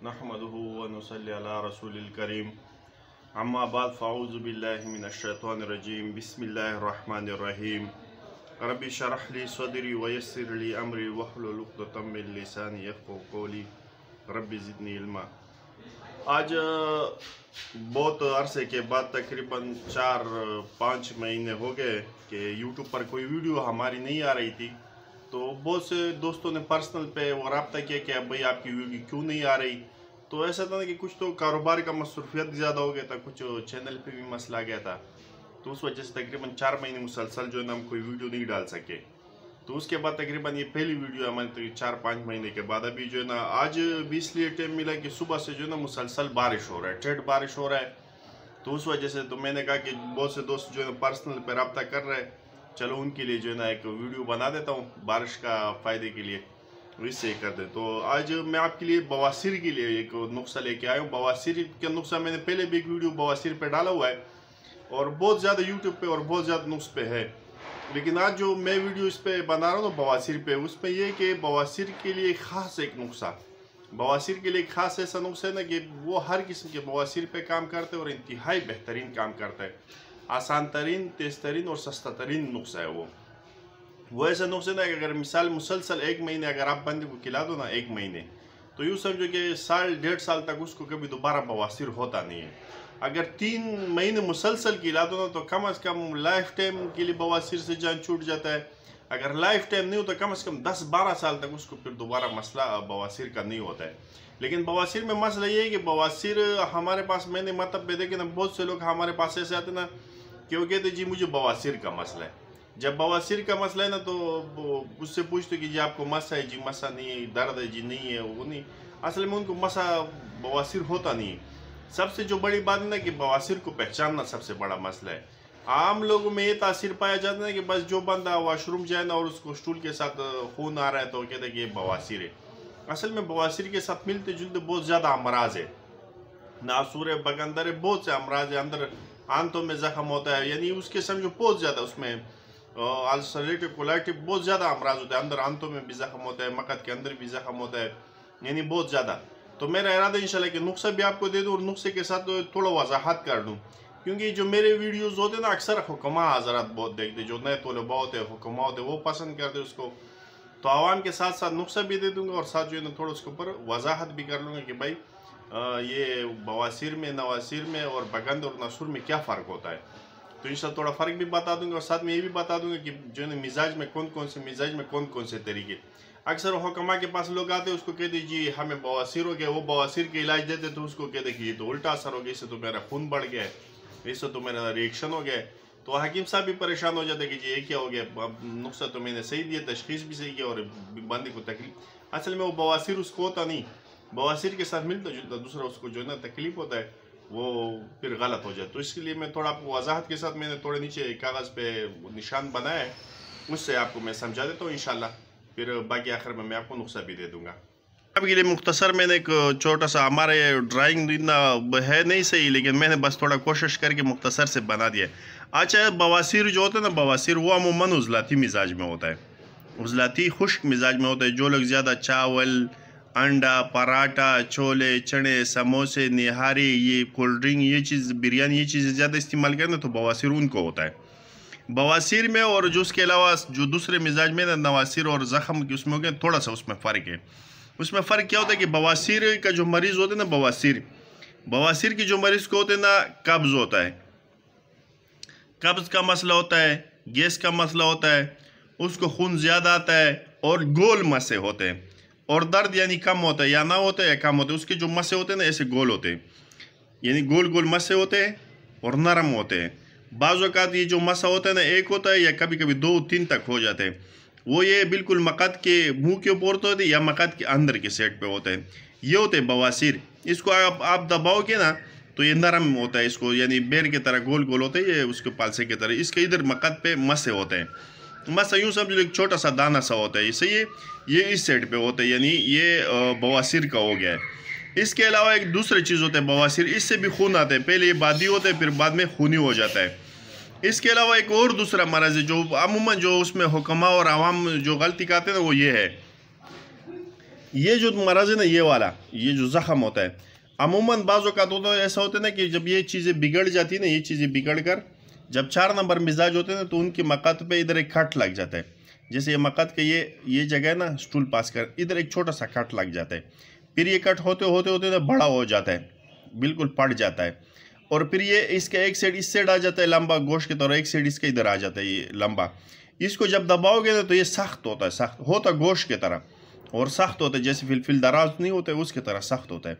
नहमदुहु व नुसल्ली अला रसूलिल करीम अम्मा बाद फ़अऊज़ु बिल्लाहि मिनश शैतानिर रजीम बिस्मिल्लाहिर रहमानिर रहीम रब्बि शरह ली सदरी व यस्सिर ली अमरी वहलुल उक़दतम मिन लिसानी यफ़क़हू क़ौली रब्बि ज़िदनी इल्मा। आज बहुत अरसे के बाद तकरीबन 4-5 महीने हो गए कि यूट्यूब पर कोई वीडियो हमारी नहीं आ रही थी। तो बहुत से दोस्तों ने पर्सनल पे वो रब्ता किया कि अब भाई आपकी वीडियो क्यों नहीं आ रही। तो ऐसा था ना कि कुछ तो कारोबार का मसरूफियत ज़्यादा हो गया था, कुछ चैनल पे भी मसला आ गया था। तो उस वजह से तकरीबन 4 महीने मुसलसल जो है ना हम कोई वीडियो नहीं डाल सके। तो उसके बाद तकरीबन ये पहली वीडियो हमारी तो 4-5 महीने के बाद अभी जो है ना आज भी इसलिए टाइम मिला कि सुबह से जो है ना मुसलसल बारिश हो रहा है, ठेठ बारिश हो रहा है। तो उस वजह से तो मैंने कहा कि बहुत से दोस्त जो है पर्सनल पे रब्ता कर रहे हैं, चलो उनके लिए जो है ना एक वीडियो बना देता हूँ बारिश का फ़ायदे के लिए, इससे कर दे। तो आज मैं आपके लिए बवासीर के लिए एक नुस्खा लेके आया हूँ। बवासीर का नुस्खा मैंने पहले भी एक वीडियो बवासीर पे डाला हुआ है और बहुत ज़्यादा यूट्यूब पे और बहुत ज़्यादा नुस्खे पे है, लेकिन आज जो मैं वीडियो इस पे बना रहा हूँ ना बवासीर पे, उसमें ये कि बवासीर के लिए ख़ास एक नुस्खा, बवासीर के लिए खास ऐसा नुस्खा है ना कि वो हर किस्म के बवासीर पे काम करते हैं और इंतहाई बेहतरीन काम करता है। आसान तरीन, तेज़ तरीन और सस्ता तरीन नुस्खा है वो ऐसा नुस्खा ना कि अगर मिसाल मुसलसल 1 महीने अगर आप बंदे को खिला दो ना 1 महीने, तो यूँ समझो कि 1-1.5 साल तक उसको कभी दोबारा बवासीर होता नहीं है। अगर 3 महीने मुसलसल खिला दो ना तो कम से कम लाइफ टाइम के लिए बवासीर से जान छूट जाता है। अगर लाइफ टाइम नहीं हो तो कम से कम 10-12 साल तक उसको फिर दोबारा मसला बवासीर का नहीं होता है। लेकिन बवासीर में मसला ये है कि बवासीर हमारे पास, मैंने मतलब पे देखे ना बहुत से लोग हमारे पास ऐसे आते ना कि वो कहते जी मुझे बवासीर का मसला है। जब बवासीर का मसला है ना तो उससे पूछते कि जी आपको मसा है, जी मसा नहीं है, दर्द है जी नहीं है, वो नहीं। असल में उनको मसा बवासीर होता नहीं है। सबसे जो बड़ी बात है ना कि बवासीर को पहचानना सबसे बड़ा मसला है। आम लोगों में ये तासीर पाया जाता है कि बस जो बंदा वॉशरूम जाए ना और उसको स्टूल के साथ खून आ रहा है तो कहते हैं कि ये बवासीर है। असल में बवासीर के साथ मिलते जुलते बहुत ज़्यादा अमराज है, नासूर है, बगंदर है, बहुत से अमराज है। अंदर आंतों में जख्म होता है, यानी उसके समझो बहुत ज़्यादा उसमें अल्सरेटिव कोलाइटिव बहुत ज़्यादा अमराज होता है। अंदर आंतों में भी जख्म होता है, मकद के अंदर भी जख्म होता है, यानी बहुत ज़्यादा। तो मेरा इरादा इंशाल्लाह कि नुस्खा भी आपको दे दूँ और नुस्खे के साथ थोड़ा वजाहत कर दूँ, क्योंकि जो मेरे वीडियोज़ होते हैं ना अक्सर हुक्मा हज़रात बहुत देखते, जो नए तलबा होते हैं, हुक्मा होते हैं, वो पसंद करते उसको। तो आवाम के साथ साथ नुस्खा भी दे दूँगा और साथ जो है ना थोड़ा उसके ऊपर वजाहत भी कर लूँगा कि भाई ये बवासीर में, नवासीर में और बगंद और नसूर में क्या फ़र्क होता है। तो इंशाल्लाह थोड़ा फ़र्क भी बता दूंगा और साथ में ये भी बता दूंगा कि जो है मिजाज में कौन कौन से तरीके। अक्सर हुक्मा के पास लोग आते हैं, उसको कहते जी हमें बवासीर हो गया, वो बवासीर के इलाज देते तो उसको कहते कि ये तो उल्टा असर हो गया, इससे तो मेरा खून बढ़ गया है, इससे तो मेरा रिएक्शन हो गया है। तो हकीम साहब भी परेशान हो जाते कि जी ये क्या हो गया, अब नुस्खा तो मैंने सही दिया, तशखीस भी सही किया और बंदे को तकलीफ। असल में वो बवासीर उसको होता नहीं, बवासीर के साथ मिलता जुलता दूसरा उसको जो है ना तकलीफ होता है, वो फिर गलत हो जाए। तो इसके लिए मैं थोड़ा आपको वजाहत के साथ मैंने थोड़े नीचे कागज़ पे निशान बनाया है, उससे आपको मैं समझा देता हूँ इंशाल्लाह। फिर बाकी आखिर में मैं आपको नुस्खा भी दे दूँगा। आपके लिए मुख्तसर मैंने एक छोटा सा, हमारे ड्राइंग इतना है नहीं सही, लेकिन मैंने बस थोड़ा कोशिश करके मुख्तसर से बना दिया। अच्छा, बवासीर जो होता है ना बवासीर, वो अमूमन उज़लाती मिजाज में होता है, उज़लाती खुश्क मिजाज में होता है। जो लोग ज़्यादा चावल, अंडा, पराठा, छोले, चने, समोसे, निहारी, ये कोल्ड ड्रिंक, ये चीज़, बिरयानी, ये चीज़ें ज़्यादा इस्तेमाल करें ना तो बवासीर उनको होता है। बवासीर में और जो उसके अलावा जो दूसरे मिजाज में ना नवासीर और ज़ख़म की उसमें हो गया, थोड़ा सा उसमें फ़र्क है। उसमें फ़र्क क्या होता है कि बवासीर का जो मरीज़ होते हैं ना, बवासीर की जो मरीज़ को होते हैं ना, कब्ज़ होता है, कब्ज़ का मसला होता है, गैस का मसला होता है, उसको खून ज़्यादा आता है और गोल मसे होते हैं, और दर्द यानी कम होता है, या ना होता है या कम होता है। उसके जो मसे होते हैं ना ऐसे गोल होते हैं, यानी गोल गोल मसे होते हैं और नरम होते हैं। बाज़ औक़ात ये जो मसा होता है ना एक होता है या कभी कभी 2-3 तक हो जाते हैं, वो ये बिल्कुल मकद के मुंह के ऊपर होते हैं या मकद के अंदर के साइड पे होते हैं, ये होते हैं बवासीर। इसको आप दबाओगे ना तो ये नरम होता है, इसको यानी बेर की तरह गोल गोल होते हैं, ये उसके पालसे की तरह। इसके इधर मकद पे मसे होते हैं, मसा यूँ समझ लो एक छोटा सा दाना सा होता है, इसे ये इस साइड पे होता है, यानी ये बवासीर का हो गया है। इसके अलावा एक दूसरी चीज़ होता है बवासीर, इससे भी खून आता है, पहले ये बादी होता है फिर बाद में खूनी हो जाता है। इसके अलावा एक और दूसरा मरज़ है जो अमूमन जो उसमें हुक्मा और आवाम जो गलती करते हैं ना, वो ये है ये जो मरज़ है ना, ये वाला, ये जो ज़ख़म होता है, अमूमन बाज़ औक़ात तो ऐसा होता है ना कि जब ये चीज़ें बिगड़ जाती है ना, ये चीज़ें बिगड़ कर जब 4 नंबर मिजाज होते हैं ना, तो उनकी मक़त पे इधर एक कट लग जाता है। जैसे ये मक़त के ये जगह है ना, स्टूल पास कर, इधर एक छोटा सा कट लग जाता है। फिर ये कट होते होते होते ना बड़ा हो जाता है, बिल्कुल पड़ जाता है, और फिर ये इसका एक साइड इस साइड आ जाता है लंबा गोश्त की तरह, एक साइड इसका इधर आ जाता है ये लंबा। इसको जब दबाओगे ना तो ये सख्त होता है, सख्त होता गोश्त की तरह, और सख्त होता है जैसे फिल दराज नहीं होता है उसकी तरह सख्त होता है।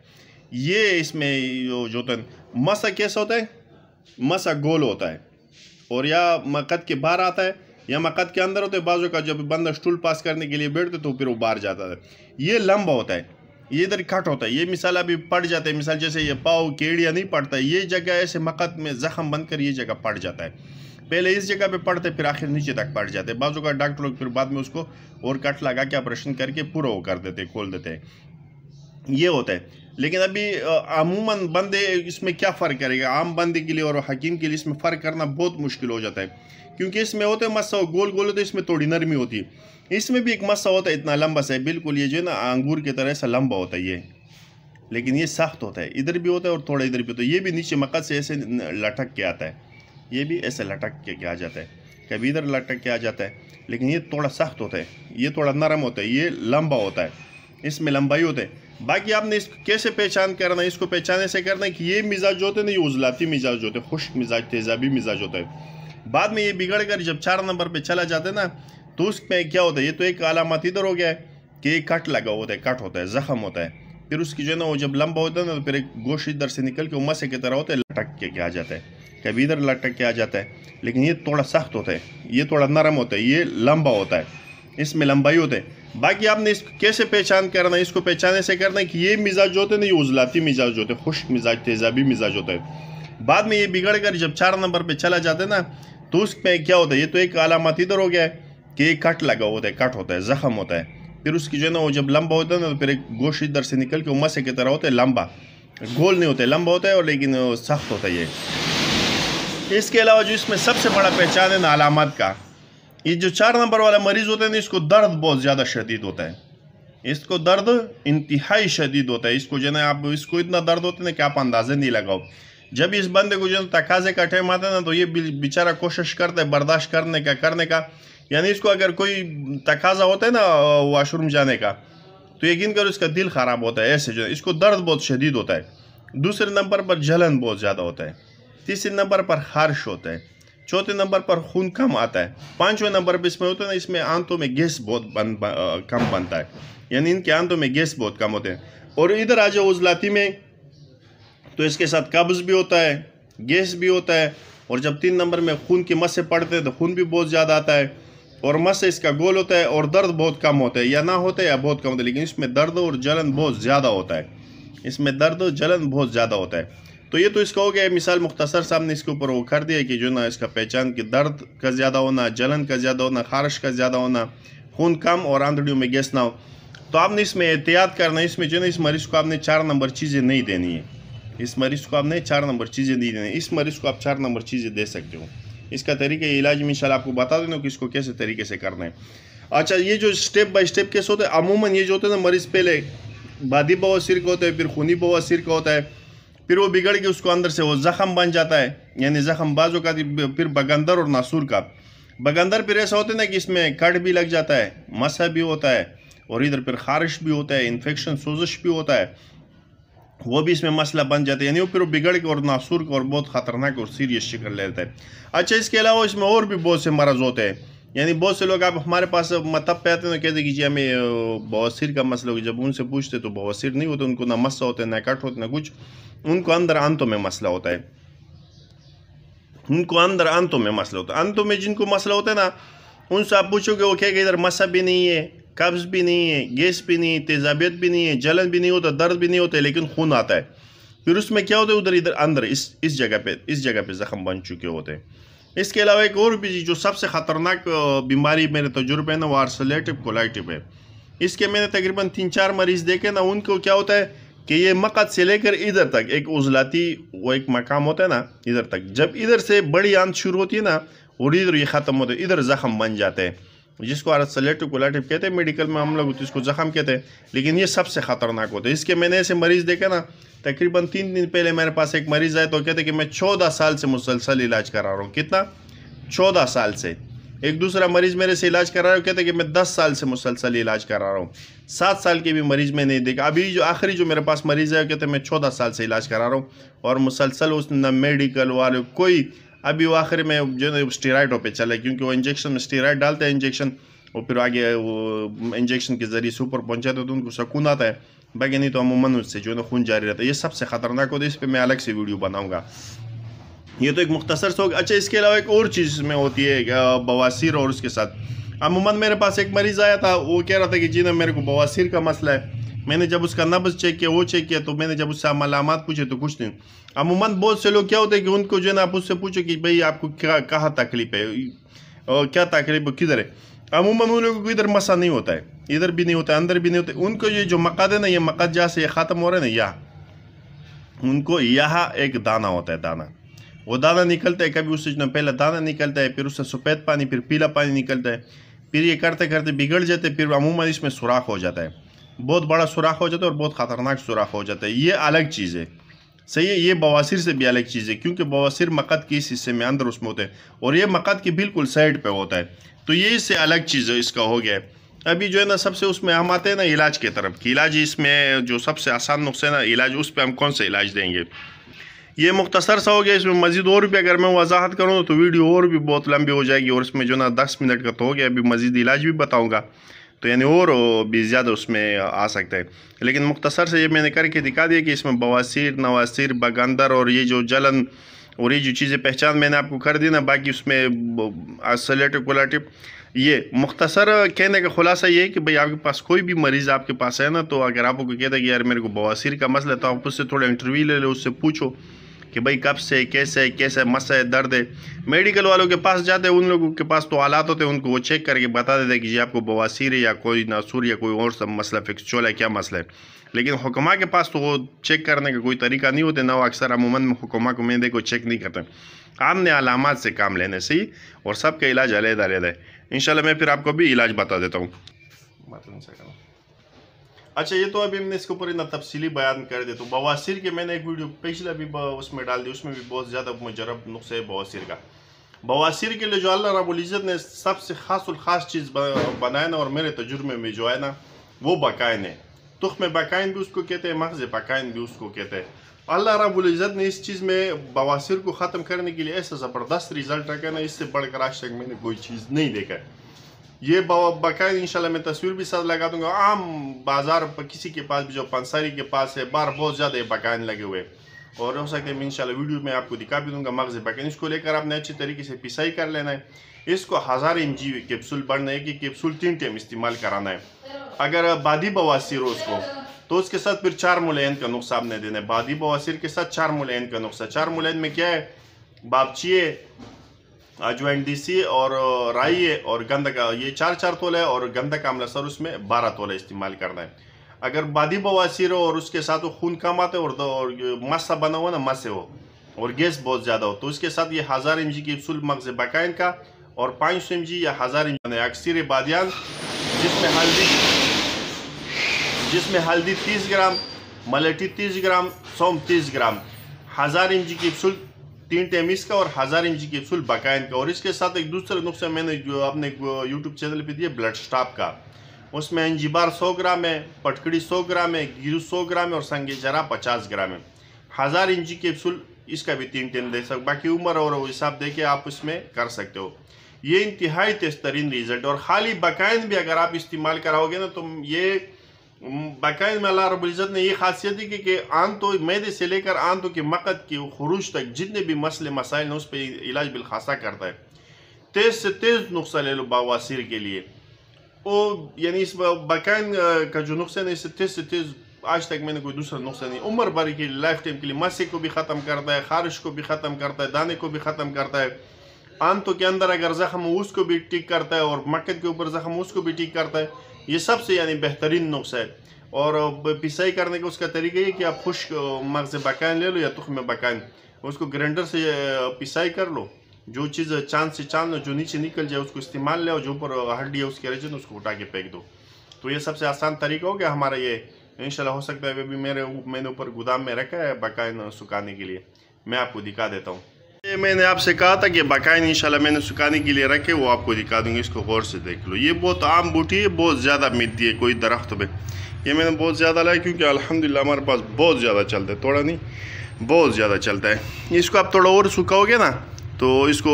ये इसमें जो होता है मसा कैसा होता है, मसा गोल होता है, और या मक़द के बाहर आता है या मक़द के अंदर होता है। बाजू का जब बंदा स्टूल पास करने के लिए बैठते तो फिर वो बाहर जाता है। ये लंबा होता है, ये इधर कट होता है। ये मिसाल अभी पड़ जाता है, मिसाल जैसे ये पाव केड़िया नहीं पड़ता है, ये जगह ऐसे मक़द में ज़ख़म बनकर ये जगह पड़ जाता है। पहले इस जगह पे पड़ते फिर आखिर नीचे तक पड़ जाते हैं। बाजू का डॉक्टर लोग फिर बाद में उसको और कट लगा के ऑपरेशन करके पूरा वो कर देते, खोल देते हैं। ये होता है। लेकिन अभी अमूमन बंदे इसमें क्या फ़र्क करेगा, आम बंदे के लिए और हकीम के लिए इसमें फ़र्क करना बहुत मुश्किल हो जाता है, क्योंकि इसमें होता है मस्सा गोल गोल होता है, इसमें थोड़ी नरमी होती है। इसमें भी एक मस्सा होता है इतना लंबा सा, बिल्कुल ये जो है ना अंगूर की तरह ऐसा लंबा होता है ये, लेकिन ये सख्त होता है, इधर भी होता है और थोड़ा इधर भी होता है। ये भी नीचे मक़द से ऐसे लटक के आता है, ये भी ऐसे लटक के आ जाता है, कभी इधर लटक के आ जाता है, लेकिन ये थोड़ा सख्त होता है, ये थोड़ा नरम होता है, ये लंबा होता है, इसमें लंबाई होता है। बाकी आपने इसको कैसे पहचान करना है, इसको पहचान ऐसे करना है कि ये मिजाज जो होते हैं ना, ये उजलाती मिजाज होते हैं, खुश्क मिजाज, तेज़ाबी मिजाज होता है। बाद में ये बिगड़ कर जब 4 नंबर पे चला जाता है ना, तो उसमें क्या होता है, ये तो एक अलामत इधर हो गया है कि कट लगा होता है, कट होता है, ज़ख़म होता है। फिर उसकी जो है ना वो जब लंबा होता है ना, तो फिर एक गोश्त इधर से निकल के मसे की तरह होता है, लटक के आ जाता है, कभी इधर लटक के आ जाता है, लेकिन ये थोड़ा सख्त होता है, ये थोड़ा नरम होता है, ये लंबा होता है, इसमें लंबाई होता है। बाकी आपने इसको कैसे पहचान करना है, इसको पहचान ऐसे करना है कि ये मिजाज जो होते हैं ना, ये उजलाती मिजाज होते हैं, खुश्क मिजाज, तेज़ाबी मिजाज होता है। बाद में ये बिगड़ कर जब 4 नंबर पे चला जाता है ना, तो उसमें क्या होता है, ये तो एक अलामत इधर हो गया है कि एक कट लगा होता है, कट होता है, ज़ख़म होता है। फिर उसकी जो है ना वो जब लंबा होता है ना, तो फिर एक गोश्त इधर से निकल के मसे की तरह होता है, लंबा गोल नहीं होता है, लंबा होता है, और लेकिन सख्त होता है ये। इसके अलावा जो इसमें सबसे बड़ा पहचान है ना अलामत का, ये जो 4 नंबर वाला मरीज़ होता है ना, इसको दर्द बहुत ज़्यादा शदीद होता है, इसको दर्द इंतहाई शदीद होता है। इसको जो है ना आप इसको इतना दर्द होता है ना कि आप अंदाज़ा नहीं लगाओ। जब इस बंदे को जो है तकाज़े का टाइम आता है ना, तो ये बेचारा कोशिश करता है बर्दाश्त करने का, यानी इसको अगर कोई तकाज़ा होता है ना वाशरूम जाने का, तो यकीन करो इसका दिल ख़राब होता है, ऐसे जो है इसको दर्द बहुत शदीद होता है। दूसरे नंबर पर जलन बहुत ज़्यादा होता है, तीसरे नंबर पर खारिश होता है, चौथे नंबर पर खून कम आता है, 5वें नंबर पर इसमें होता है ना, इसमें आंतों में गैस बहुत कम बनता है, यानी इनके आंतों में गैस बहुत कम होते हैं। और इधर आ जाओ उजलाती में, तो इसके साथ कब्ज़ भी होता है, गैस भी होता है, और जब 3 नंबर में खून की मस्से पड़ते हैं तो खून भी बहुत ज़्यादा आता है, और मस्से इसका गोल होता है, और दर्द बहुत कम होता है, या ना होता है या बहुत कम होता है, लेकिन इसमें दर्द और जलन बहुत ज़्यादा होता है, इसमें दर्द और जलन बहुत ज़्यादा होता है। तो ये तो इसका हो गया मिसाल मुख्तसर साहब ने इसके ऊपर वो कर दिया कि जो ना इसका पहचान कि दर्द का ज़्यादा होना, जलन का ज़्यादा होना, खारिश का ज़्यादा होना, खून कम और आंतड़ियों में गैस ना हो। तो आपने इसमें एहतियात करना है, इसमें जो है ना इस मरीज़ को आपने 4 नंबर चीज़ें नहीं देनी है, इस मरीज़ को आपने 4 नंबर चीज़ें नहीं देनी है। इस मरीज़ को आप 4 नंबर चीज़ें दे सकते हो। इसका तरीका इलाज में इंशाल्लाह आपको बता देना कि इसको कैसे तरीके से करना है। अच्छा, ये जो स्टेप बाय स्टेप केस होता है, अमूमन ये जो होता है ना, मरीज़ पहले बादी बवासीर का होता है, फिर खूनी बवासीर का होता है, फिर वो बिगड़ के उसको अंदर से वो ज़ख़म बन जाता है, यानी ज़ख़म बाजू का, फिर बगंदर और नासूर का। बगंदर फिर ऐसा होता है ना कि इसमें कट भी लग जाता है, मसा भी होता है, और इधर फिर खारिश भी होता है, इन्फेक्शन सोजिश भी होता है, वो भी इसमें मसला बन जाता है, यानी वो फिर बिगड़ के और नासूर का और बहुत ख़तरनाक और सीरियस शिकल लेता है। अच्छा, इसके अलावा इसमें और भी बहुत से मरज़ होते हैं, यानी बहुत से लोग आप हमारे पास मतलब पे आते हैं, कहते कि जी हमें बवासीर का मसला हो। जब उनसे पूछते तो बवासीर नहीं होते, उनको ना मस्सा होता है, ना कट होता है, ना कुछ, उनको अंदर आंतों में मसला होता है, उनको अंदर आंतों में मसला होता है। आंतों में जिनको मसला होता है ना, उनसे आप पूछोगे वो कहेगा इधर मसा भी नहीं है, कब्ज़ भी नहीं है, गैस भी नहीं है, तेज़ाबियत भी नहीं है, जलन भी नहीं होता, दर्द भी नहीं होता है, लेकिन खून आता है। फिर उसमें क्या होता है, उधर इधर अंदर इस जगह पे ज़ख़म बन चुके होते हैं। इसके अलावा एक और भी जो सबसे ख़तरनाक बीमारी मेरे तजुर्बे है ना, वो अल्सरेटिव कोलाइटिस है। इसके मैंने तकरीबन 3-4 मरीज़ देखे ना, उनको क्या होता है कि ये मक़द से लेकर इधर तक एक उज़लाती वो एक मकाम होता है ना, इधर तक, जब इधर से बड़ी आंत शुरू होती है ना और इधर ये ख़त्म होता है, इधर ज़ख़म बन जाते हैं, जिसको अल्सरेटिव कोलाइटिस कहते हैं, मेडिकल में हम लोग इसको जख्म कहते हैं, लेकिन ये सबसे ख़तरनाक होता है। इसके मैंने ऐसे मरीज़ देखे ना, तकरीबन 3 दिन पहले मेरे पास एक मरीज़ आए तो कहते कि मैं 14 साल से मुसलसल इलाज करा रहा हूँ। कितना? 14 साल से। एक दूसरा मरीज़ मेरे से इलाज करा रहा है, कहते कि मैं 10 साल से मुसलसल इलाज करा रहा हूँ। 7 साल के भी मरीज़ मैंने देखा। अभी जो आखिरी जो मेरे पास मरीज़ है, कहते मैं 14 साल से इलाज करा रहा हूँ और मुसलसल उस न मेडिकल वाले कोई, अभी वो आखिर में जो है स्टेरॉइडों पे चले, क्योंकि वो इंजेक्शन में स्टेरॉइड डालते हैं इंजेक्शन, और फिर आगे वो इंजेक्शन के ज़रिए से ऊपर पहुँचाते हैं तो उनको सुकून आता है, बाकी नहीं तो अमूमन उससे जो है ना खून जारी रहता है। ये सबसे ख़तरनाक होता है, इस पर मैं अलग से वीडियो बनाऊँगा। ये तो एक मुख्तसर सा होगा। अच्छा, इसके अलावा एक और चीज़ में होती है बवासीर, और उसके साथ अमूमन मेरे पास एक मरीज़ आया था, वो कह रहा था कि जी ना मेरे को बवासीर का मसला है। मैंने जब उसका नब्ज़ चेक किया, वो चेक किया, तो मैंने जब उससे मालूमात पूछे तो कुछ नहीं। अमूमन बहुत से लोग क्या होते हैं कि उनको जो है ना आप उससे पूछो कि भाई आपको क्या कहाँ तकलीफ है और क्या तकलीफ किधर है, अमूमन उन लोगों को इधर मसा नहीं होता है, इधर भी नहीं होता है, अंदर भी नहीं होता है। उनको ये जो मकद है ना, ये मकद जहाँ से ख़त्म हो रहा है ना, यहाँ उनको यहाँ एक दाना होता है, दाना, वो दाना निकलता है, कभी उससे जो पहले दाना निकलता है, फिर उससे सफ़ेद पानी, फिर पीला पानी निकलता है, फिर ये करते करते बिगड़ जाते हैं, फिर अमूमन इसमें सुराख हो जाता है, बहुत बड़ा सुराख हो जाता है और बहुत ख़तरनाक सुराख हो जाता है। ये अलग चीज़ है, सही है। ये बवासीर से भी अलग चीज़ है, क्योंकि बवासीर मकद की इस हिस्से में अंदर उसमें होता है और ये मकद की बिल्कुल साइड पे होता है, तो ये इससे अलग चीज़ है, इसका हो गया है। अभी जो है ना सबसे उसमें हम आते हैं ना इलाज की तरफ कि इलाज इसमें जो सबसे आसान नुस्खे ना इलाज, उस पर हम कौन सा इलाज देंगे। ये मुख्तसर सा हो गया। इसमें मज़ीद और भी अगर मैं वजाहत करूँ तो वीडियो और भी बहुत लंबी हो जाएगी, और इसमें जो ना 10 मिनट का तो हो गया। अभी मज़ीद इलाज भी बताऊँगा तो यानी और भी ज़्यादा उसमें आ सकता है, लेकिन मुख्तसर से ये मैंने करके दिखा दिया कि इसमें बवासीर, नवासीर, बगंदर और ये जो जलन और ये जो चीज़ें पहचान मैंने आपको कर दी ना, बाकी उसमें अल्सरेटिव कोलाइटिस। ये मुख्तसर कहने का खुलासा ये है कि भाई आपके पास कोई भी मरीज़ आपके पास है ना, तो अगर आपको कहता है कि यार मेरे को बवासीर का मसला है, तो आप उससे थोड़ा इंटरव्यू ले लो, उससे पूछो कि भाई कब से, कैसे मसला है, दर्द है। मेडिकल वालों के पास जाते हैं, उन लोगों के पास तो आलात होते हैं, उनको वो चेक करके बता देते हैं कि जी आपको बवासीर है या कोई नासूर या कोई और सब मसला फिक्स चोला है, क्या मसला है। लेकिन हुक्मा के पास तो वो चेक करने का कोई तरीका नहीं होता ना, वो अक्सर अमूमन में हुक्मा को मैं देखो चेक नहीं करते, आमने अलामात से काम लेने से ही, और सबका इलाज अलग-अलग है। इंशाल्लाह मैं फिर आपको भी इलाज बता देता हूँ। अच्छा, ये तो अभी हमने इसके ऊपर इतना तफसीली बयान कर दिया। तो बवासीर के मैंने एक वीडियो पिछला भी उसमें डाल दी, उसमें भी बहुत ज़्यादा मुजरब नुस्खे है बवासीर का। बवासीर के लिए जो अल्लाह रब्बुल इज़्ज़त ने सबसे ख़ास चीज़ बनाया ना, और मेरे तजुर्बे में जो है ना, वो बकाइन है। तुख्म बकाइन भी उसको कहते हैं, मग़ज़ बकाइन भी उसको कहते हैं। अल्लाह रब्बुल इज़्ज़त ने इस चीज़ में बवासीर को ख़त्म करने के लिए ऐसा ज़बरदस्त रिज़ल्ट रखा ना, इससे बढ़कर आज तक मैंने कोई चीज़ नहीं देखा है। ये बकायदा इंशाल्लाह मैं तस्वीर भी साथ लगा दूंगा। आम बाजार पर किसी के पास भी, जो पंसारी के पास है, बाहर बहुत ज़्यादा ये बकायन लगे हुए, और हो सकता है मैं इंशाल्लाह वीडियो में आपको दिखा भी दूंगा। मग़ज़ बकायन, इसको लेकर आपने अच्छी तरीके से पिसाई कर लेना है। इसको 1000 mg कैप्सूल बढ़ना है कि कैप्सूल 3 टाइम इस्तेमाल कराना है। अगर बादी बवासीर हो उसको, तो उसके साथ फिर 4 मुलैन का नुस्खा आपने देना है। बादी बवासीर के साथ 4 मुलैन का नुस्खा। 4 मुलैन में क्या है? बापची है, अजवाइन देसी और राई है, और गंधक, ये 4 तोला है, और गंधक आमला सर उसमें 12 तोला इस्तेमाल करना है। अगर बादी बवासीर हो और उसके साथ वो खून कम आता है और मस्सा बना हुआ ना, मस्से हो और गैस बहुत ज़्यादा हो, तो उसके साथ ये 1000 mg कैप्सूल मग़ज़ बकाइन का और 500 mg या 1000 mg अक्सर बादियान, जिसमें हल्दी 30 ग्राम, मलेठी 30 ग्राम, सौंफ 30 ग्राम, 1000 mg कैप्सूल 3 टाइम इसका और 1000 mg कैप्सूल बकाइन का। और इसके साथ एक दूसरा नुस्खा मैंने जो अपने यूट्यूब चैनल पे दिया, ब्लड स्टॉप का। उसमें अंजीबार 100 ग्राम है, पटकड़ी 100 ग्राम है, गिरू 100 ग्राम है और संगे जरा 50 ग्राम है। 1000 mg कैप्सूल इसका भी 3 टाइम दे सकते, बाकी उम्र और हिसाब दे के आप उसमें कर सकते हो। ये इंतहाई तेज तरीन रिजल्ट। और खाली बकाइन भी अगर आप इस्तेमाल कराओगे ना, तो ये बकाइन में अल्लाह रब्बुल इज़्ज़त ने ये खासियत है कि आंतों, मैदे से लेकर आंतों के मकद की खुरूज तक जितने भी मसले मसाइल हैं उस पर इलाज बिलखासा करता है। तेज़ से तेज़ नुस्खा ले लो बवासीर के लिए, वो यानी इस बकाइन का जो नुस्खा है, इससे तेज़ आज तक मैंने कोई दूसरा नुस्खा नहीं। उम्र भर के लिए, लाइफ टाइम के लिए मस्से को भी ख़त्म करता है, खारिश को भी ख़त्म करता है, दाने को भी ख़त्म करता है, आंतों के अंदर अगर ज़ख्म हो उसको भी ठीक करता है, और मकद के ऊपर ज़ख्म उसको भी ठीक करता है। ये सबसे यानी बेहतरीन नुस्खा है। और पिसाई करने का उसका तरीका ये कि आप खुश्क मग़ज़ बकाइन ले लो या तुख्म बकाइन, उसको ग्राइंडर से पिसाई कर लो, जो चीज़ चांद से चांद जो नीचे निकल जाए उसको इस्तेमाल ले, और जो ऊपर हड्डी है उसके रह उसको उठा के फेंक दो। तो ये सबसे आसान तरीका हो गया हमारा ये। इंशाल्लाह हो सकता है अभी मैंने ऊपर गोदाम में रखा है बकायन सुखाने के लिए, मैं आपको दिखा देता हूँ। ये मैंने आपसे कहा था कि बकायन इंशाल्लाह मैंने सुखाने के लिए रखे, वो आपको दिखा दूंगी। इसको गौर से देख लो, ये बहुत आम बूटी है, बहुत ज़्यादा मिलती है कोई दरख्त में। ये मैंने बहुत ज़्यादा लाया क्योंकि अल्हम्दुलिल्लाह हमारे पास बहुत ज़्यादा चलता है, थोड़ा नहीं बहुत ज़्यादा चलता है। इसको आप थोड़ा और सुखाओगे ना तो इसको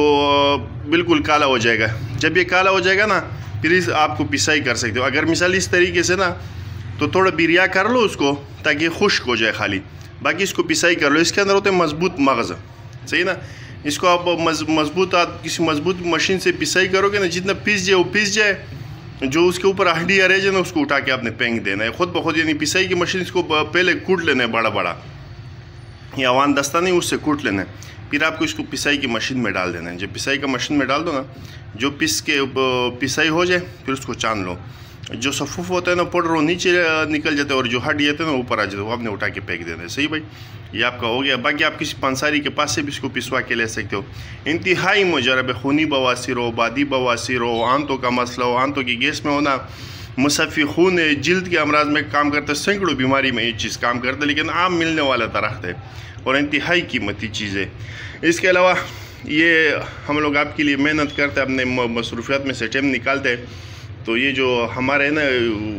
बिल्कुल काला हो जाएगा। जब ये काला हो जाएगा ना फिर आपको पिसाई कर सकते हो। अगर मिसाल इस तरीके से ना तो थोड़ा बिरिया कर लो उसको ताकि खुश्क हो जाए खाली, बाकी इसको पिसाई कर लो। इसके अंदर होते हैं मजबूत मगज़, सही ना। इसको आप मजबूत किसी मजबूत मशीन से पिसाई करोगे ना, जितना पिस जाए वो पिस जाए, जो उसके ऊपर हड्डी रह जाए ना उसको उठा के आपने फेंक देना है खुद ब खुद। यानी पिसाई की मशीन इसको पहले कूट लेना है बड़ा बड़ा, या वान दस्ता नहीं उससे कूट लेना है, फिर आपको इसको पिसाई की मशीन में डाल देना है। जब पिसाई का मशीन में डाल दो ना, जो पिसाई हो जाए फिर उसको छान लो। जो सफ़ूफ होता है ना पाउडर वो नीचे निकल जाते हैं और जो हड्डी आते हैं ना ऊपर आ जाते हैं, वो आपने उठा के फेंक देना है। सही भाई, ये आपका हो गया। बाकी आप किसी पंसारी के पास से भी इसको पिसवा के ले सकते हो। इंतहाई मुजरब है, खूनी बवासीर हो, बादी बवासीर हो, आंतों का मसला हो, आंतों की गैस में होना, मुसफ़ी खून है, जिल्द के अमराज में काम करता है, सैकड़ों बीमारी में ये चीज़ काम करता है, लेकिन आम मिलने वाला दरख्त है और इंतहाई कीमती चीज़ है। इसके अलावा ये हम लोग आपके लिए मेहनत करते हैं, अपने मसरूफियात में से टाइम निकालते हैं। तो ये जो हमारे ना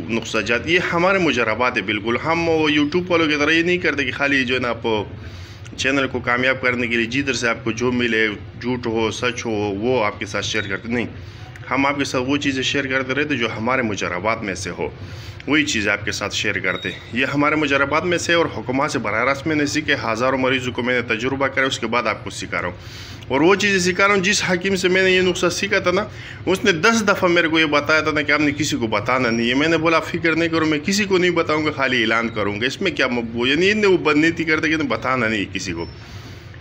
नुस्खा जात, ये हमारे मुजरबात है बिल्कुल। हम वो यूट्यूब वालों की तरह ये नहीं करते कि खाली जो है ना आप चैनल को कामयाब करने के लिए जिधर से आपको जो मिले, झूठ हो सच हो, वो आपके साथ शेयर करते नहीं। हम आपके साथ वो चीज़ें शेयर करते रहते जो हमारे मुजरबात में से हो, वही चीज़ें आपके साथ शेयर करते। ये हमारे मुजरबात में से और हुक्मा से बराह रास्त मैंने सीखे, हज़ारों मरीज़ों को मैंने तजुर्बा करा, उसके बाद आपको सिखा रहा हूँ। और वो चीज़ें सिखा रहा हूँ, जिस हकीम से मैंने ये नुस्खा सीखा था ना, उसने 10 दफ़ा मेरे को ये बताया था ना कि आपने किसी को बताना नहीं है। मैंने बोला फिक्र नहीं करो, मैं किसी को नहीं बताऊँगा, खाली ऐलान करूँगा, इसमें क्या मकबूल। यानी इन्हें वो बदनीति करते कि बताना नहीं किसी को।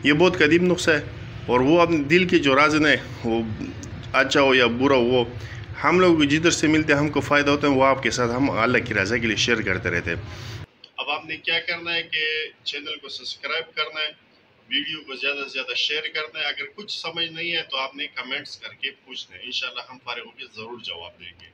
ये बहुत कदीम नुस्खा है, और वो अपने दिल के जो राज़ है, वो अच्छा हो या बुरा हो, वो हम लोग जिधर से मिलते हैं हमको फ़ायदा होता है, वो आपके साथ हम अल्लाह की रज़ा के लिए शेयर करते रहते हैं। अब आपने क्या करना है कि चैनल को सब्सक्राइब करना है, वीडियो को ज़्यादा से ज़्यादा शेयर करना है। अगर कुछ समझ नहीं है तो आपने कमेंट्स करके पूछना है, इंशाल्लाह हम फारिग होकर ज़रूर जवाब देंगे।